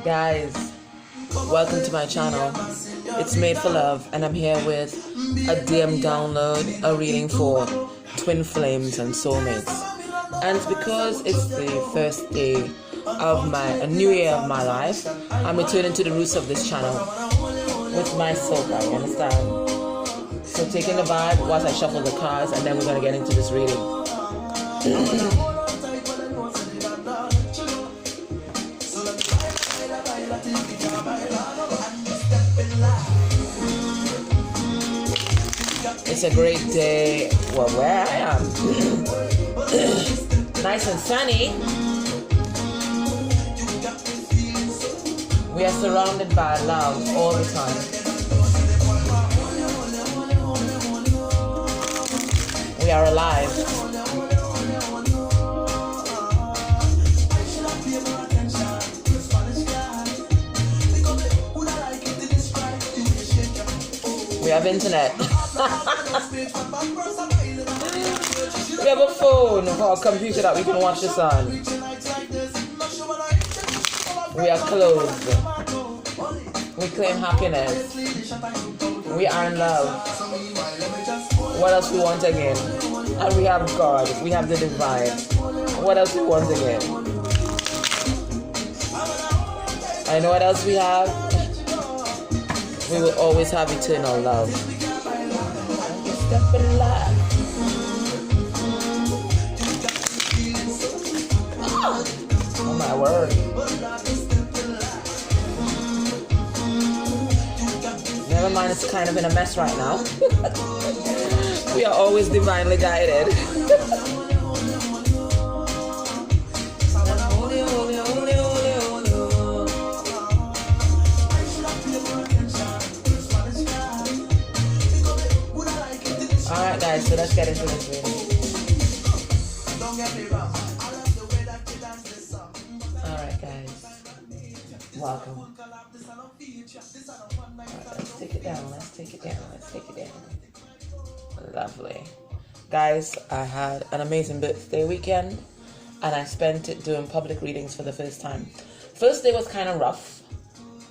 Guys, welcome to my channel. It's Made for Love, and I'm here with a DM download, a reading for twin flames and soulmates. And it's because it's the first day of a new year of my life, I'm returning to the roots of this channel with my soul guy, you understand? So taking the vibe whilst I shuffle the cards, and then we're going to get into this reading. It's a great day, well, where I am. Nice and sunny. We are surrounded by love all the time. We are alive. We have internet. We have a phone or a computer that we can watch this on. We are clothed. We claim happiness. We are in love. What else we want again? And we have God. We have the divine. What else we want again? I know what else we have. We will always have eternal love. Step in life. Oh my word. Never mind, it's kind of in a mess right now. We are always divinely guided. Alright guys, so let's get into this reading. Alright guys, welcome. Alright, let's take it down, let's take it down. Lovely. Guys, I had an amazing birthday weekend, and I spent it doing public readings for the first time. First day was kind of rough,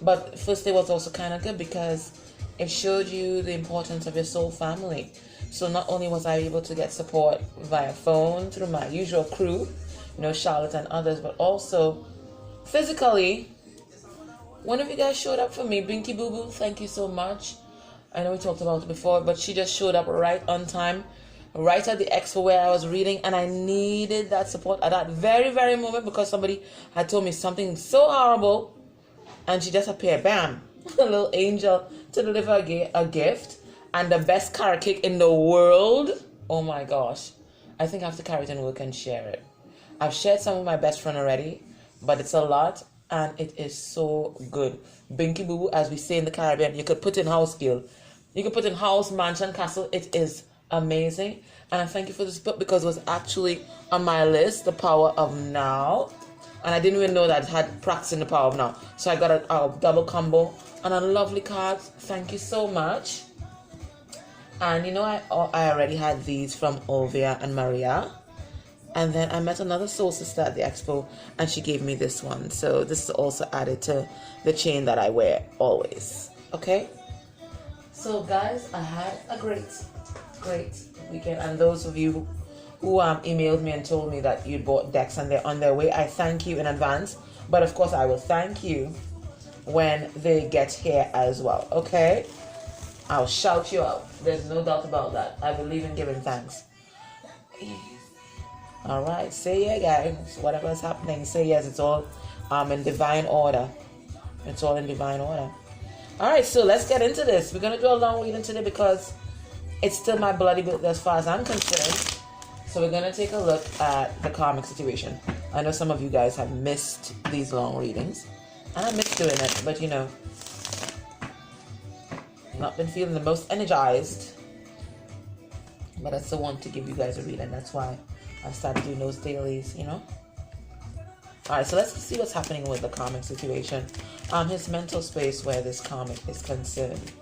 but first day was also kind of good because it showed you the importance of your soul family. So not only was I able to get support via phone through my usual crew, Charlotte and others, but also physically. One of you guys showed up for me, Binky Boo Boo. Thank you so much. I know we talked about it before, but she just showed up right on time, right at the expo where I was reading, and I needed that support at that very, very moment because somebody had told me something so horrible, and she just appeared, bam, a little angel to deliver a gift. And the best carrot cake in the world. Oh my gosh. I think I have to carry it in work and share it. I've shared some with my best friend already, but it's a lot and it is so good. Binky Boo Boo, as we say in the Caribbean, you could put in house skill. You could put in house, mansion, castle. It is amazing. And I thank you for this book because it was actually on my list, The Power of Now. And I didn't even know that it had practicing the power of now. So I got a double combo and a lovely card. Thank you so much. And I already had these from Olvia and Maria. And then I met another soul sister at the expo, and she gave me this one. So this is also added to the chain that I wear always. Okay? So guys, I had a great weekend. And those of you who emailed me and told me that you bought decks and they're on their way, I thank you in advance. But of course, I will thank you when they get here as well. Okay? I'll shout you out. There's no doubt about that. I believe in giving thanks. Alright, say yeah, guys. Whatever's happening, say yes. It's all in divine order. It's all in divine order. Alright, so let's get into this. We're going to do a long reading today because it's still my bloody birthday as far as I'm concerned. So we're going to take a look at the karmic situation. I know some of you guys have missed these long readings. And I miss doing it, but not been feeling the most energized, but I still want to give you guys a reading. That's why I started doing those dailies, Alright, so let's see what's happening with the karmic situation. His mental space where this karmic is concerned.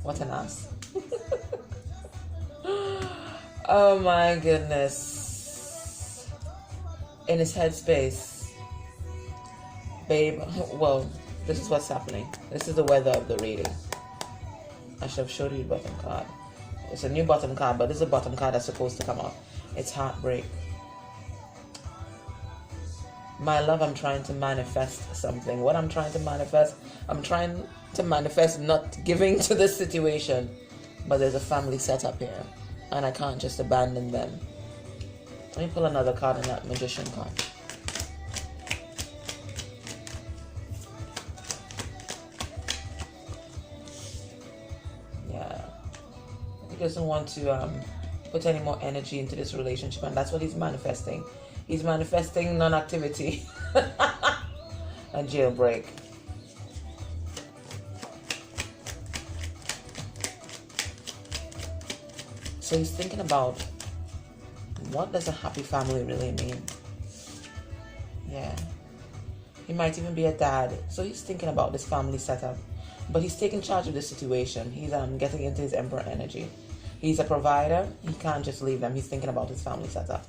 What an ass. Oh my goodness. In his headspace. Babe, well, this is what's happening. This is the weather of the reading. I should have showed you the bottom card. It's a new bottom card, but this is a bottom card that's supposed to come off. It's heartbreak. My love, I'm trying to manifest something. What I'm trying to manifest, I'm trying to manifest not giving to this situation. But there's a family setup here. And I can't just abandon them. Let me pull another card in that Magician card. Yeah. He doesn't want to put any more energy into this relationship. And that's what he's manifesting. He's manifesting non-activity. And jailbreak. So he's thinking about, what does a happy family really mean? Yeah. He might even be a dad. So he's thinking about this family setup. But he's taking charge of the situation. He's getting into his Emperor energy. He's a provider. He can't just leave them. He's thinking about his family setup.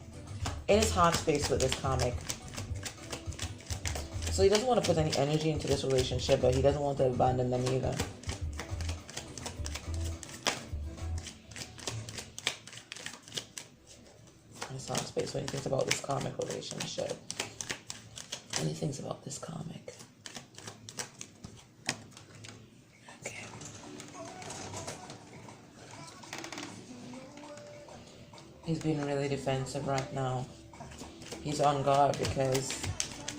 In his heart space with this karmic. So he doesn't want to put any energy into this relationship, but he doesn't want to abandon them either. Space when he thinks about this karmic relationship. When he thinks about this karmic. Okay. He's being really defensive right now. He's on guard because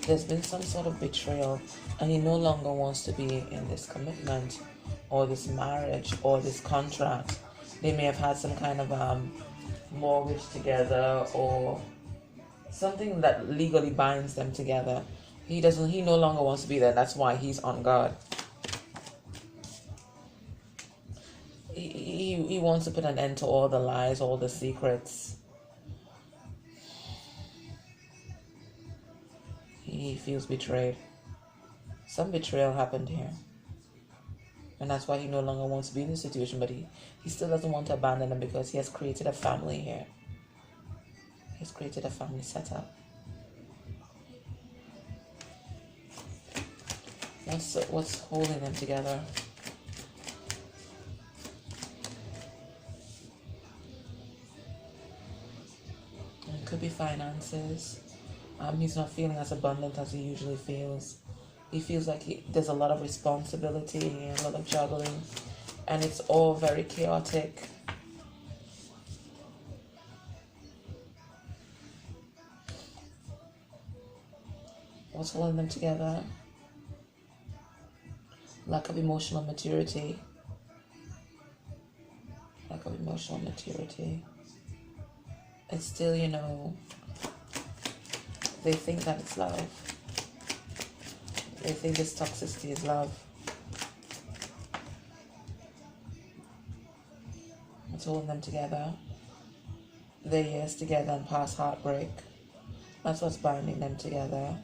there's been some sort of betrayal and he no longer wants to be in this commitment or this marriage or this contract. They may have had some kind of mortgage together or something that legally binds them together. He no longer wants to be there. That's why he's on guard. He wants to put an end to all the lies, all the secrets. He feels betrayed. Some betrayal happened here. And that's why he no longer wants to be in this situation, but he still doesn't want to abandon them because he has created a family here. He has created a family setup. What's holding them together? It could be finances. He's not feeling as abundant as he usually feels. He feels like there's a lot of responsibility and a lot of juggling. And it's all very chaotic. What's holding them together? Lack of emotional maturity. Lack of emotional maturity. It's still, they think that it's love. They think this toxicity is love. What's holding them together? Their years together and past heartbreak. That's what's binding them together.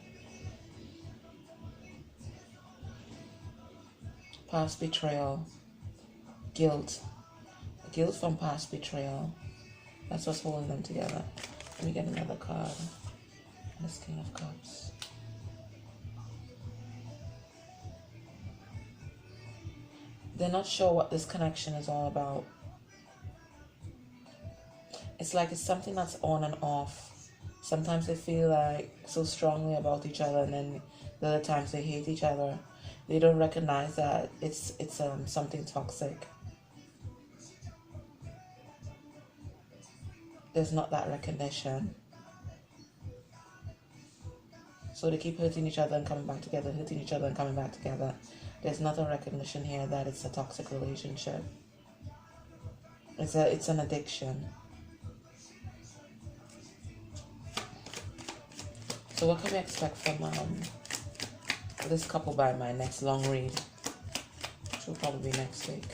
Past betrayal. Guilt. Guilt from past betrayal. That's what's holding them together. Let me get another card. This King of Cups. They're not sure what this connection is all about. It's like it's something that's on and off. Sometimes they feel like so strongly about each other, and then the other times they hate each other. They don't recognize that it's something toxic. There's not that recognition. So they keep hurting each other and coming back together, hurting each other and coming back together. There's not a recognition here that it's a toxic relationship. It's an addiction. So what can we expect from this couple by my next long read? Which will probably be next week.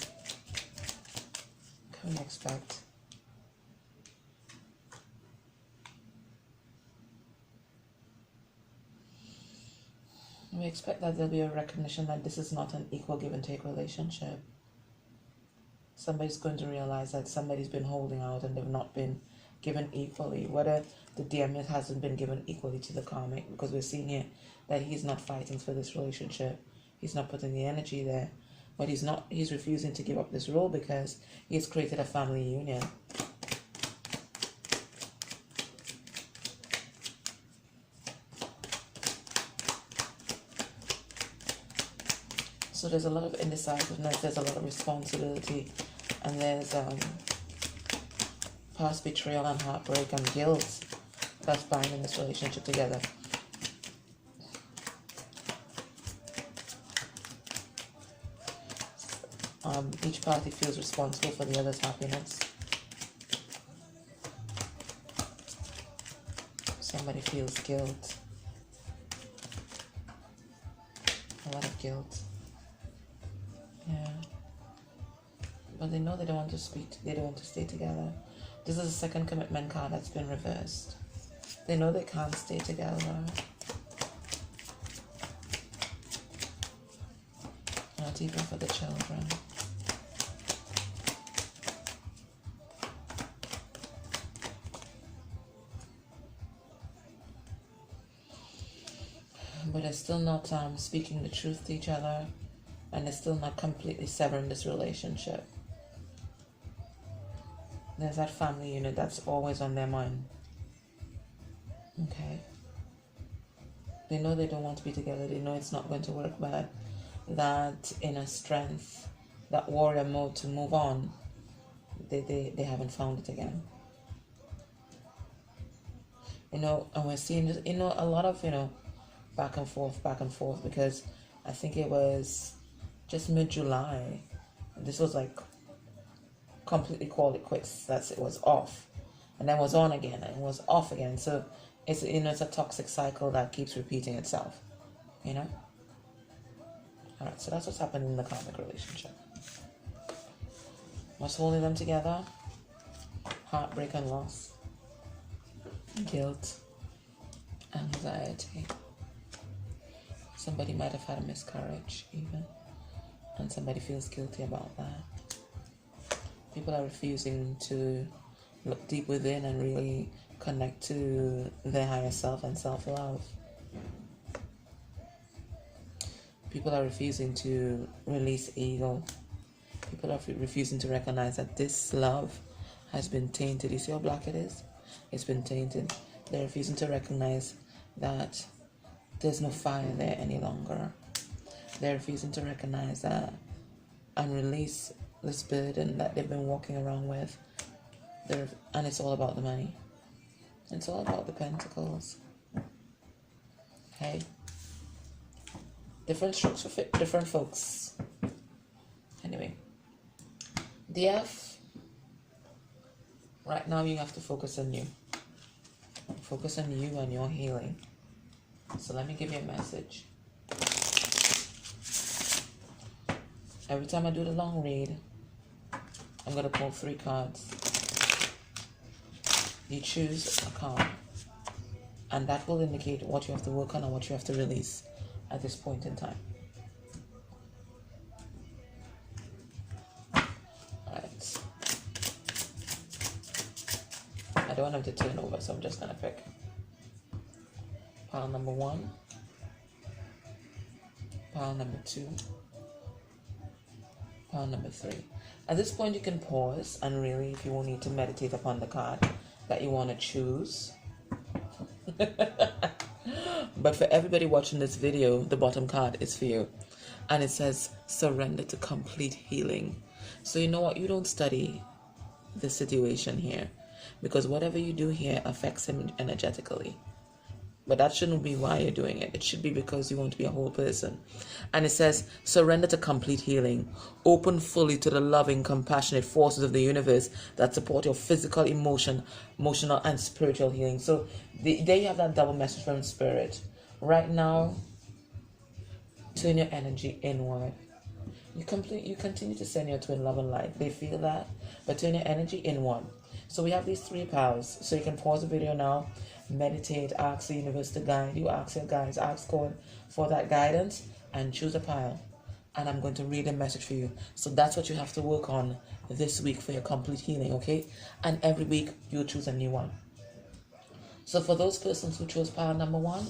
What can we expect? We expect that there'll be a recognition that this is not an equal give and take relationship. Somebody's going to realize that somebody's been holding out and they've not been given equally. Whether the DMS hasn't been given equally to the karmic, because we're seeing here that he's not fighting for this relationship. He's not putting the energy there. But he's refusing to give up this role because he's created a family union. So there's a lot of indecisiveness, there's a lot of responsibility, and there's past betrayal and heartbreak and guilt that's binding this relationship together. Each party feels responsible for the other's happiness. Somebody feels guilt. A lot of guilt. Yeah. But they know they don't want to they don't want to stay together. This is the second commitment card that's been reversed. They know they can't stay together. Not even for the children. But they're still not speaking the truth to each other, and they're still not completely severing this relationship. There's that family unit that's always on their mind. Okay. They know they don't want to be together. They know it's not going to work, but that inner strength, that warrior mode to move on, they haven't found it again. And we're seeing, a lot of, back and forth, because I think it was just mid-July. This was like completely called it quits. It was off, and then was on again, and it was off again. So it's it's a toxic cycle that keeps repeating itself. All right, so that's what's happening in the karmic relationship. What's holding them together? Heartbreak and loss, guilt, anxiety. Somebody might have had a miscarriage even, and somebody feels guilty about that. People are refusing to look deep within and really connect to their higher self and self-love. People are refusing to release ego. People are refusing to recognize that this love has been tainted. You see how black it is? It's been tainted. They're refusing to recognize that there's no fire there any longer. They're refusing to recognize that and release this burden that they've been walking around with. And it's all about the money. It's all about the pentacles. Okay? Different strokes for different folks. Anyway. The F. Right now you have to focus on you. Focus on you and your healing. So let me give you a message. Every time I do the long read, I'm going to pull 3 cards. You choose a card, and that will indicate what you have to work on and what you have to release at this point in time. Alright. I don't want them to turn over, so I'm just going to pick. Pile number 1, pile number 2, pile number 3. At this point you can pause and really, if you will, need to meditate upon the card that you want to choose. But for everybody watching this video, the bottom card is for you, and it says surrender to complete healing. So you know what, you don't study the situation here, because whatever you do here affects him energetically. But that shouldn't be why you're doing it. It should be because you want to be a whole person. And it says, surrender to complete healing. Open fully to the loving, compassionate forces of the universe that support your physical, emotional, and spiritual healing. So there you have that double message from Spirit. Right now, turn your energy inward. You continue to send your twin love and light. They feel that. But turn your energy inward. So we have these 3 piles. So you can pause the video now. Meditate, ask the universe to guide you, ask your guides, ask God for that guidance, and choose a pile. and I'm going to read a message for you. So that's what you have to work on this week for your complete healing, okay? And every week you'll choose a new one. So for those persons who chose pile number 1,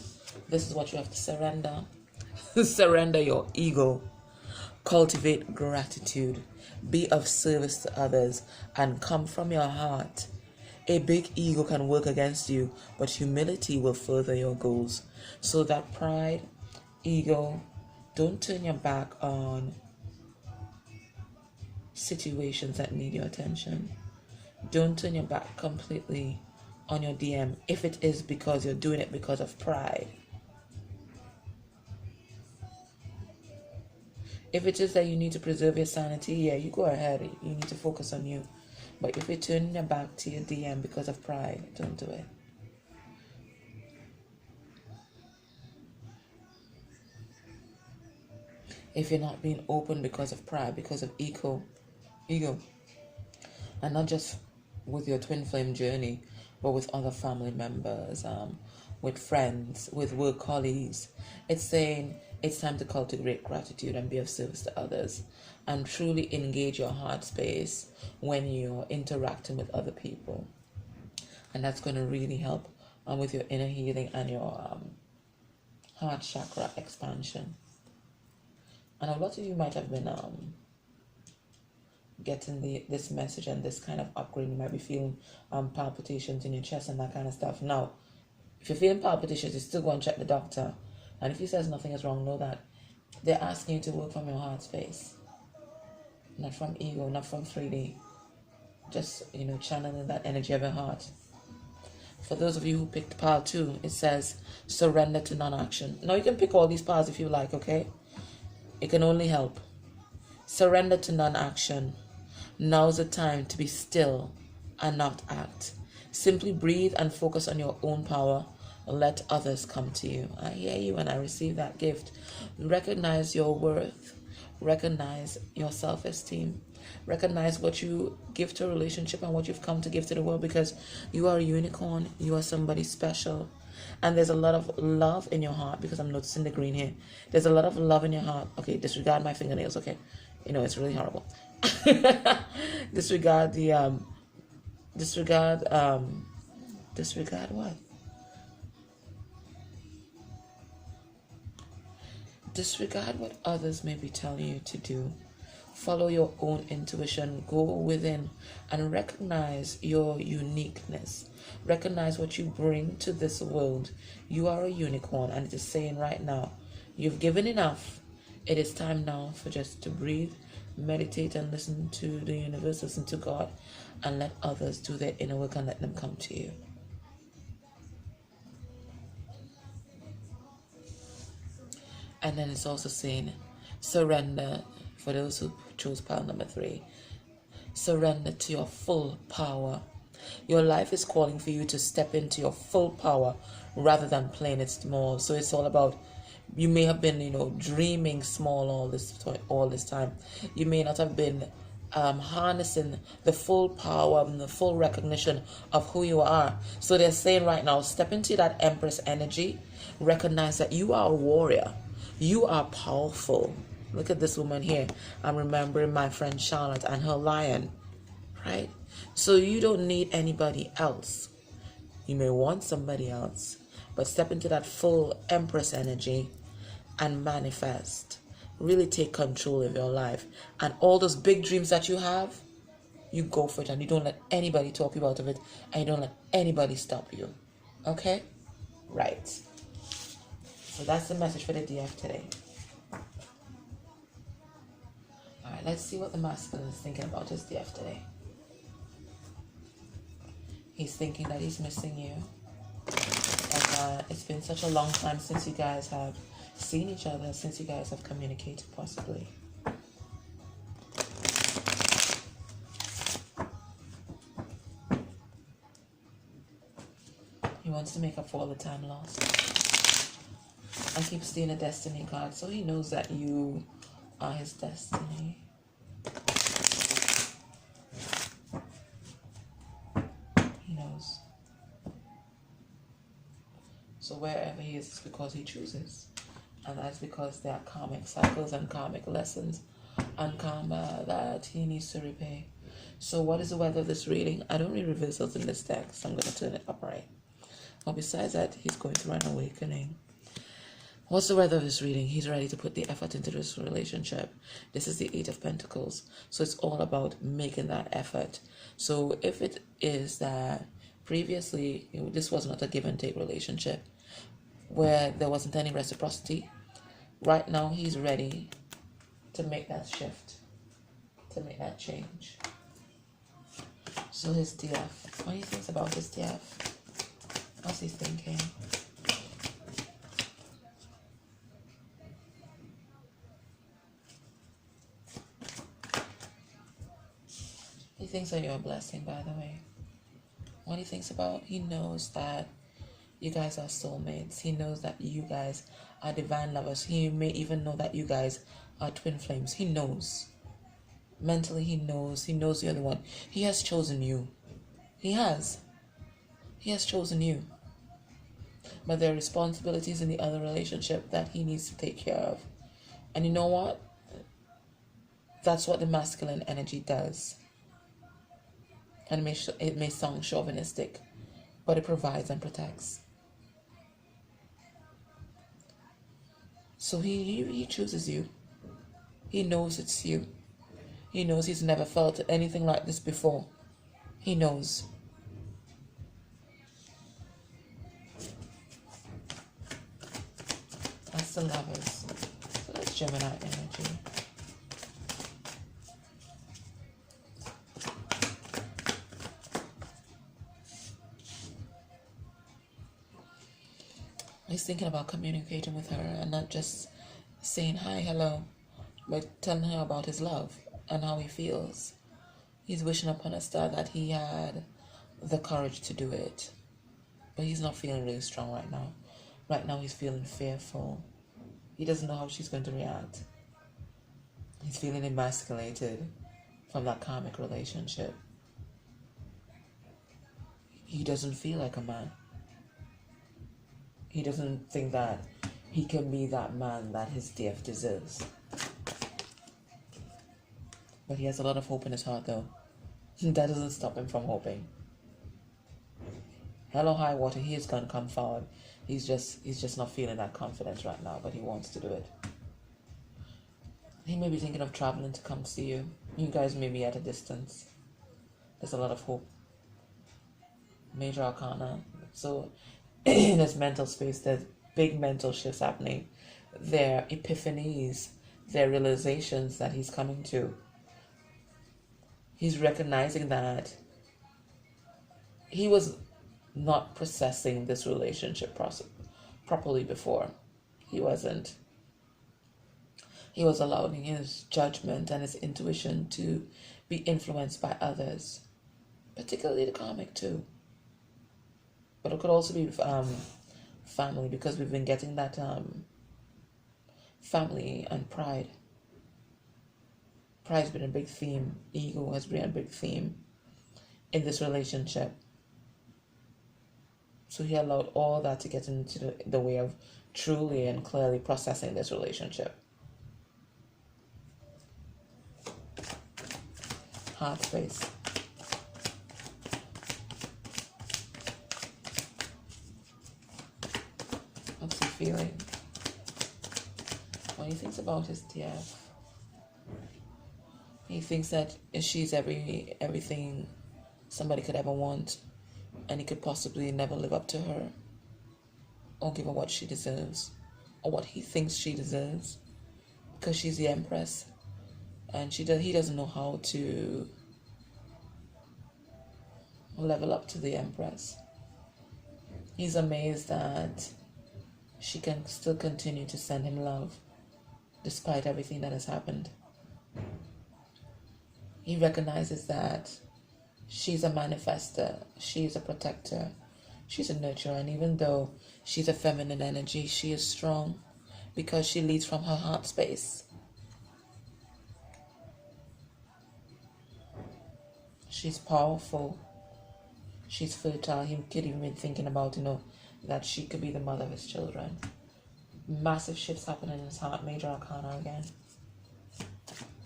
this is what you have to surrender. Surrender your ego. Cultivate gratitude. Be of service to others and come from your heart. A big ego can work against you, but humility will further your goals. So that pride, ego, don't turn your back on situations that need your attention. Don't turn your back completely on your DM if it is because you're doing it because of pride. If it is that you need to preserve your sanity, yeah, you go ahead. You need to focus on you. But if you're turning your back to your DM because of pride, don't do it. If you're not being open because of pride, because of ego, and not just with your twin flame journey, but with other family members, with friends, with work colleagues, it's saying it's time to cultivate gratitude and be of service to others, and truly engage your heart space when you're interacting with other people. And that's going to really help with your inner healing and your heart chakra expansion. And a lot of you might have been getting this message and this kind of upgrade. You might be feeling palpitations in your chest and that kind of stuff. Now, if you're feeling palpitations, you still go and check the doctor. And if he says nothing is wrong, know that they're asking you to work from your heart space. Not from ego, not from 3D. Just, channeling that energy of your heart. For those of you who picked pile 2, it says surrender to non-action. Now, you can pick all these piles if you like, okay? It can only help. Surrender to non-action. Now's the time to be still and not act. Simply breathe and focus on your own power. Let others come to you. I hear you and I receive that gift. Recognize your worth. Recognize your self-esteem. Recognize what you give to a relationship and what you've come to give to the world, because you are a unicorn. You are somebody special. And there's a lot of love in your heart, because I'm noticing the green here. There's a lot of love in your heart. Okay, disregard my fingernails, okay? It's really horrible. Disregard the, disregard what? Disregard what others may be telling you to do. Follow your own intuition. Go within and recognize your uniqueness. Recognize what you bring to this world. You are a unicorn, and it is saying right now, you've given enough. It is time now for just to breathe, meditate, and listen to the universe, listen to God, and let others do their inner work and let them come to you. And then it's also saying surrender. For those who chose pile number 3, surrender to your full power. Your life is calling for you to step into your full power rather than playing it small. So it's all about, you may have been, dreaming small all this time. You may not have been harnessing the full power and the full recognition of who you are. So they're saying right now, step into that Empress energy. Recognize that you are a warrior. You are powerful. Look at this woman here. I'm remembering my friend Charlotte and her lion, right? So you don't need anybody else. You may want somebody else, but step into that full Empress energy and manifest. Really take control of your life. And all those big dreams that you have, you go for it, and you don't let anybody talk you out of it, and you don't let anybody stop you. Okay? Right. So that's the message for the DF today. Alright, let's see what the masculine is thinking about his DF today. He's thinking that he's missing you. And it's been such a long time since you guys have seen each other, since you guys have communicated, possibly. He wants to make up for all the time lost. I keep seeing a destiny card, so he knows that you are his destiny. He knows. So wherever he is, it's because he chooses. And that's because there are karmic cycles and karmic lessons and karma that he needs to repay. So what is the weather of this reading? I don't read reversals in this deck, so I'm going to turn it upright. Well, besides that, he's going through an awakening. What's the weather of this reading? He's ready to put the effort into this relationship. This is the Eight of Pentacles. So it's all about making that effort. So if it is that previously, this was not a give and take relationship where there wasn't any reciprocity, right now he's ready to make that shift, to make that change. So his DF, what do you think about his DF? What's he thinking? He thinks that you're a blessing, by the way. What he thinks about, he knows that you guys are soulmates. He knows that you guys are divine lovers. He may even know that you guys are twin flames. He knows. Mentally, he knows. He knows you're the one. He has chosen you. He has. He has chosen you. But there are responsibilities in the other relationship that he needs to take care of. And you know what? That's what the masculine energy does. And it may sound chauvinistic, but it provides and protects. So he chooses you. He knows it's you. He knows he's never felt anything like this before. He knows. That's the Lovers. So that's Gemini energy. He's thinking about communicating with her and not just saying hi, hello, but telling her about his love and how he feels. He's wishing upon a star that he had the courage to do it. But he's not feeling really strong right now. Right now he's feeling fearful. He doesn't know how she's going to react. He's feeling emasculated from that karmic relationship. He doesn't feel like a man. He doesn't think that he can be that man that his DF deserves. But he has a lot of hope in his heart, though. That doesn't stop him from hoping. Hell or high water, he is going to come forward. He's just not feeling that confidence right now, but he wants to do it. He may be thinking of traveling to come see you. You guys may be at a distance. There's a lot of hope. Major arcana. So in his mental space, there's big mental shifts happening. There are epiphanies, there are realizations that he's coming to. He's recognizing that he was not processing this relationship properly before. He wasn't. He was allowing his judgment and his intuition to be influenced by others, particularly the karmic too. But it could also be family, because we've been getting that family and pride. Pride's been a big theme. Ego has been a big theme in this relationship. So he allowed all that to get into the way of truly and clearly processing this relationship. Heart space. What's he feeling? What he thinks about his DF. He thinks that she's everything somebody could ever want, and he could possibly never live up to her or give her what she deserves or what he thinks she deserves, because she's the Empress and he doesn't know how to level up to the Empress. He's amazed that she can still continue to send him love despite everything that has happened. He recognizes that she's a manifester, she's a protector, she's a nurturer, and even though she's a feminine energy, she is strong because she leads from her heart space. She's powerful, she's fertile. He could even be thinking about, that she could be the mother of his children. Massive shifts happening in his heart. Major arcana again.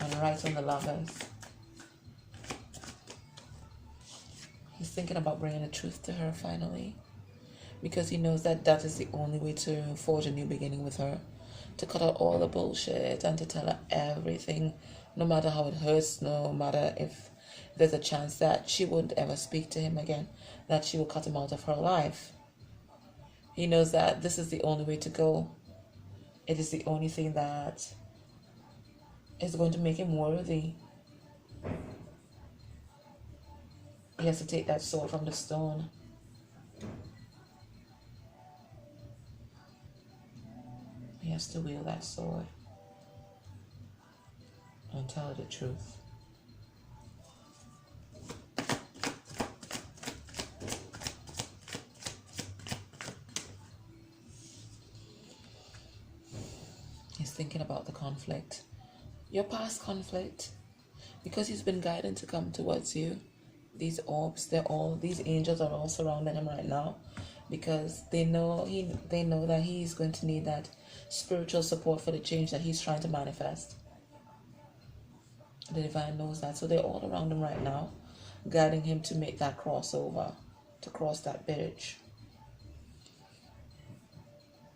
And right on the Lovers. He's thinking about bringing the truth to her finally. Because he knows that that is the only way to forge a new beginning with her. To cut out all the bullshit and to tell her everything. No matter how it hurts. No matter if there's a chance that she wouldn't ever speak to him again. That she will cut him out of her life. He knows that this is the only way to go. It is the only thing that is going to make him worthy. He has to take that sword from the stone. He has to wield that sword and tell her the truth. He's thinking about the conflict. Your past conflict. Because he's been guided to come towards you. These orbs, these angels are all surrounding him right now. Because they know that he's going to need that spiritual support for the change that he's trying to manifest. The divine knows that. So they're all around him right now, guiding him to make that crossover, to cross that bridge.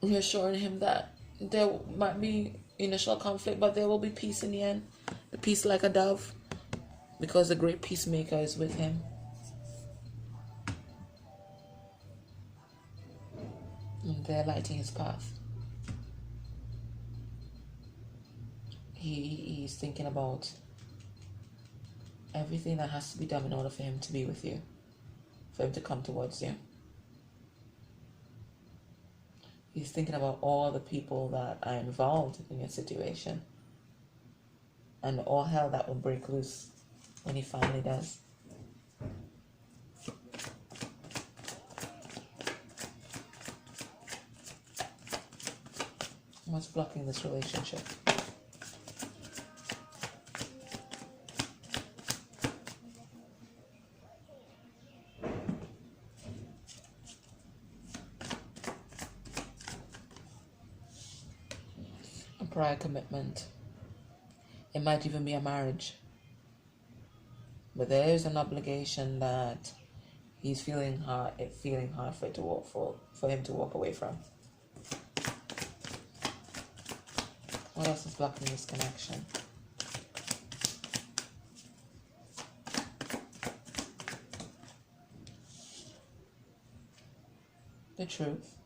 We're assuring him that there might be initial conflict, but there will be peace in the end. The peace like a dove, because the great peacemaker is with him. And they're lighting his path. He's thinking about everything that has to be done in order for him to be with you, for him to come towards you. He's thinking about all the people that are involved in your situation and all hell that will break loose when he finally does. What's blocking this relationship? A prior commitment. It might even be a marriage. But there is an obligation that he's feeling hard for him to walk away from. What else is blocking this connection? The truth.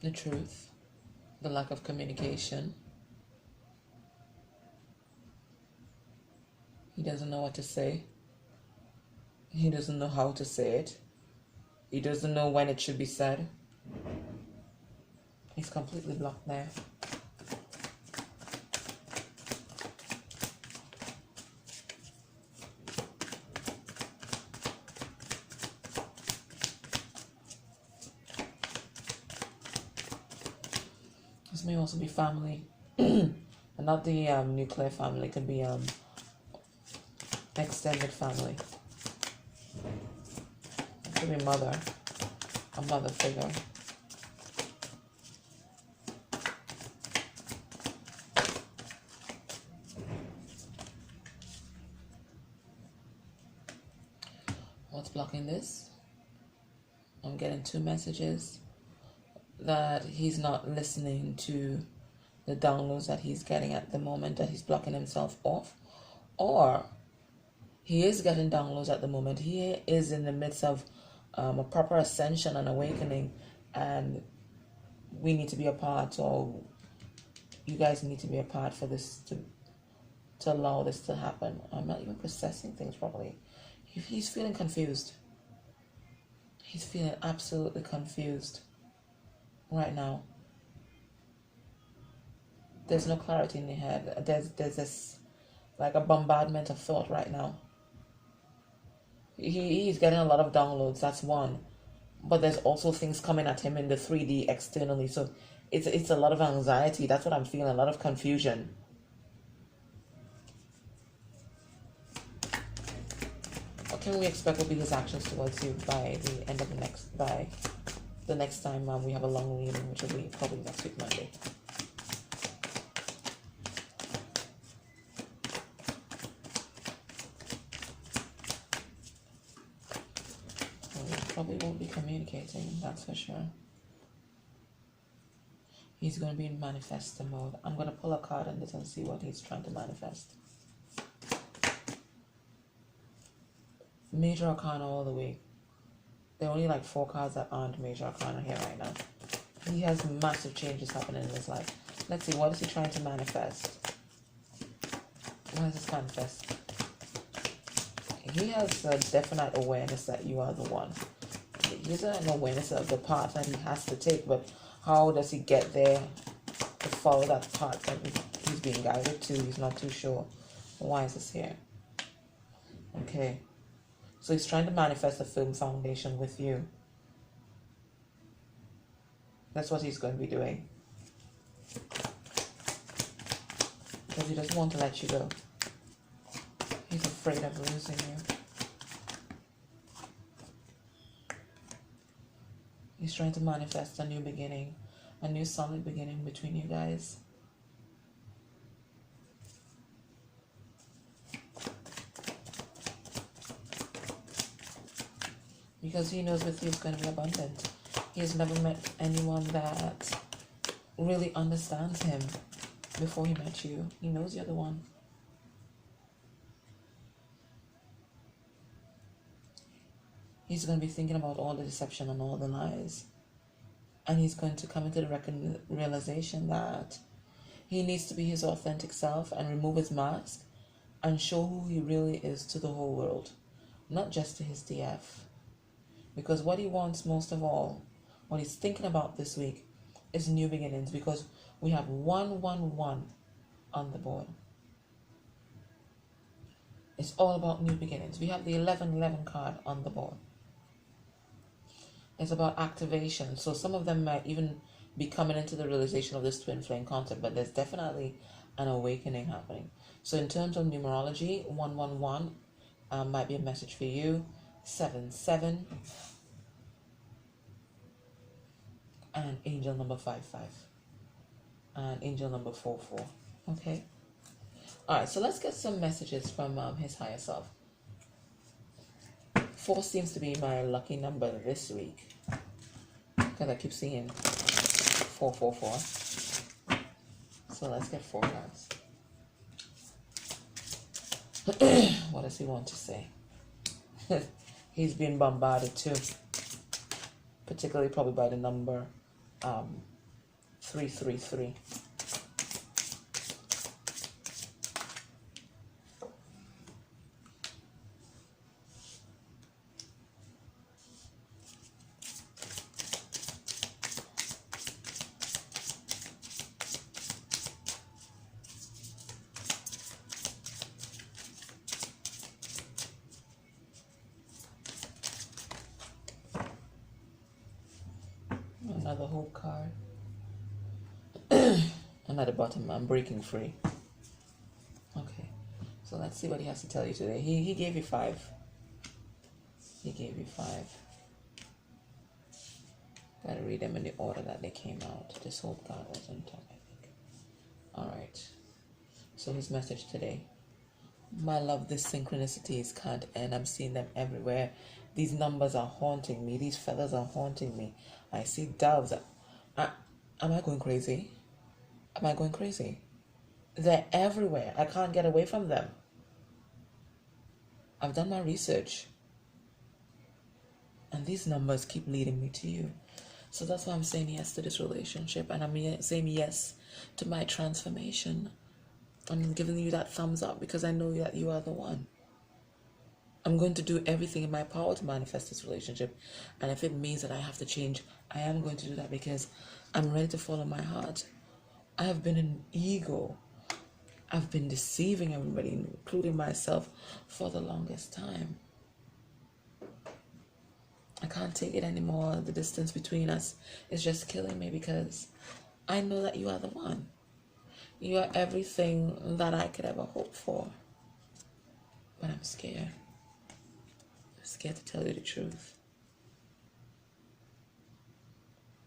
The truth. The lack of communication. He doesn't know what to say. He doesn't know how to say it. He doesn't know when it should be said. He's completely blocked there. This may also be family. And not the nuclear family. It could be extended family. It could be a mother figure. What's blocking this? I'm getting 2 messages that he's not listening to the downloads that he's getting at the moment, that he's blocking himself off, or he is getting downloads at the moment. He is in the midst of a proper ascension and awakening, and we need to be a part, or you guys need to be a part for this to allow this to happen. I'm not even processing things properly. He's feeling confused. He's feeling absolutely confused right now. There's no clarity in the head. There's this like a bombardment of thought right now. He's getting a lot of downloads, that's one. But there's also things coming at him in the 3D externally. So it's a lot of anxiety. That's what I'm feeling, a lot of confusion. What can we expect will be his actions towards you by the end of the next, by the next time we have a long reading, which will be probably next week, Monday. We probably won't be communicating, that's for sure. He's going to be in manifestor mode. I'm going to pull a card on this and see what he's trying to manifest. Major Arcana all the way. There are only like 4 cards that aren't Major Arcana here right now. He has massive changes happening in his life. Let's see, what is he trying to manifest? What is this manifest? He has a definite awareness that you are the one. He has an awareness of the path that he has to take, but how does he get there to follow that path that he's being guided to? He's not too sure. Why is this here? Okay. So he's trying to manifest a firm foundation with you. That's what he's going to be doing. Because he doesn't want to let you go. He's afraid of losing you. He's trying to manifest a new beginning, a new solid beginning between you guys. Because he knows with you it's going to be abundant. He has never met anyone that really understands him before he met you. He knows you're the one. He's going to be thinking about all the deception and all the lies. And he's going to come into the realization that he needs to be his authentic self and remove his mask and show who he really is to the whole world. Not just to his DF. Because what he wants most of all, what he's thinking about this week, is new beginnings. Because we have 111 on the board. It's all about new beginnings. We have the 1111 card on the board. It's about activation. So some of them might even be coming into the realization of this twin flame concept, but there's definitely an awakening happening. So in terms of numerology, 111 might be a message for you. 77 and angel number 55 and angel number 44. Okay. All right. So let's get some messages from his higher self. 4 seems to be my lucky number this week because I keep seeing 444. So let's get 4 cards. What does he want to say? He's been bombarded too, particularly probably by the number 333. Another hope card. And at the bottom, I'm breaking free. Okay, so let's see what he has to tell you today. He gave you 5. He gave you 5. Gotta read them in the order that they came out. This hope card was on top, I think. Alright. So his message today. My love, these synchronicities can't end. I'm seeing them everywhere. These numbers are haunting me. These feathers are haunting me. I see doves. Am I going crazy? Am I going crazy? They're everywhere. I can't get away from them. I've done my research. And these numbers keep leading me to you. So that's why I'm saying yes to this relationship. And I'm saying yes to my transformation. I'm giving you that thumbs up because I know that you are the one. I'm going to do everything in my power to manifest this relationship. And if it means that I have to change, I am going to do that because I'm ready to follow my heart. I have been an ego. I've been deceiving everybody, including myself, for the longest time. I can't take it anymore. The distance between us is just killing me because I know that you are the one. You are everything that I could ever hope for. But I'm scared. I'm scared to tell you the truth.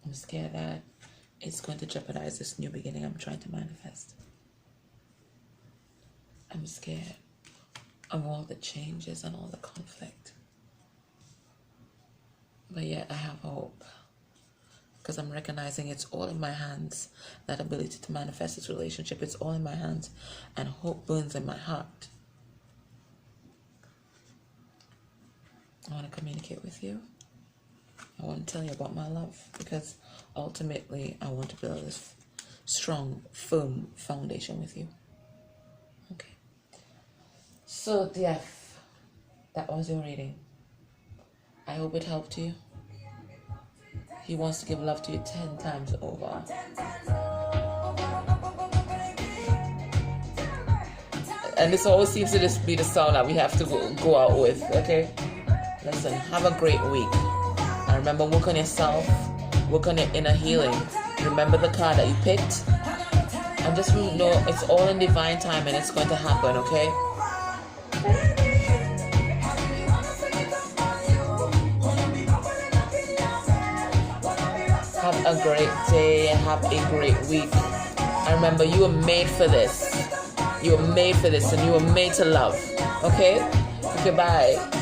I'm scared that it's going to jeopardize this new beginning I'm trying to manifest. I'm scared of all the changes and all the conflict. But yet I have hope. Because I'm recognizing it's all in my hands. That ability to manifest this relationship, it's all in my hands. And hope burns in my heart. I want to communicate with you. I want to tell you about my love. Because ultimately, I want to build this strong, firm foundation with you. Okay. So, Jeff, that was your reading. I hope it helped you. He wants to give love to you 10 times over. And this always seems to just be the sound that we have to go out with, okay? Listen, have a great week. And remember, work on yourself. Work on your inner healing. Remember the card that you picked. And just know it's all in divine time and it's going to happen, okay? Have a great day. Have a great week. And remember, you were made for this. You were made for this and you were made to love. Okay? Okay, bye.